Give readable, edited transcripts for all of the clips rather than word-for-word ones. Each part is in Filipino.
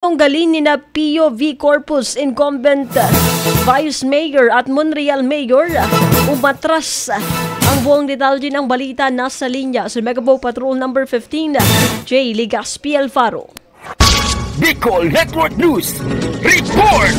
Tunggalin ni na Pio V. Corpus, incumbent Vice Mayor at Monreal Mayor, umatras. Ang buong detalye ng balita nasa linya sa Megapo Patrol number 15, J. Ligaspi Alfaro. Bicol Network News Report!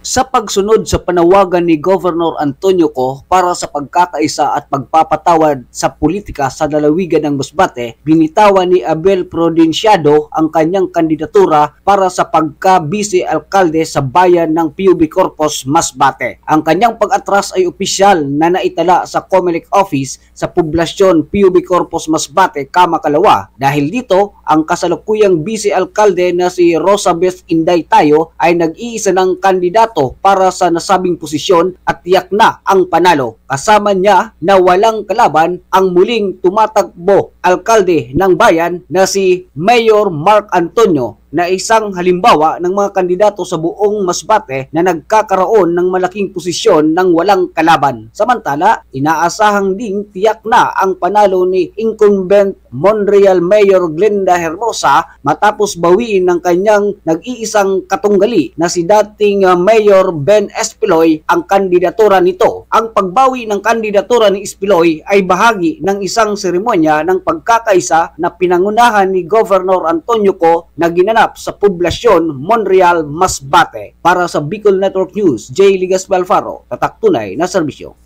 Sa pagsunod sa panawagan ni Governor Antonio Co para sa pagkakaisa at pagpapatawad sa politika sa lalawigan ng Masbate, binitawan ni Abel Prudenciado ang kanyang kandidatura para sa pagka-vice-alkalde sa bayan ng PUB Corpus, Masbate. Ang kanyang pag-atras ay opisyal na naitala sa COMELEC office sa poblasyon PUB Corpus, Masbate, Kamakalawa. Dahil dito, ang kasalukuyang vice-alkalde na si Rosabeth Inday Tayo ay nag-iisa ng kandidato para sa nasabing posisyon at tiyak na ang panalo. Kasama niya na walang kalaban ang muling tumatakbo alkalde ng bayan na si Mayor Mark Antonio, na isang halimbawa ng mga kandidato sa buong Masbate na nagkakaroon ng malaking posisyon ng walang kalaban. Samantala, inaasahang ding tiyak na ang panalo ni incumbent Monreal Mayor Glenda Hermosa matapos bawiin ng kanyang nag-iisang katunggali na si dating Mayor Ben Espiloy ang kandidatura nito. Ang pagbawi ng kandidatura ni Espiloy ay bahagi ng isang seremonya ng pagkakaisa na pinangunahan ni Governor Antonio Co na ginanap sa poblasyon Monreal, Masbate. Para sa Bicol Network News, J. Ligaspi Alfaro, tatak tunay na serbisyo.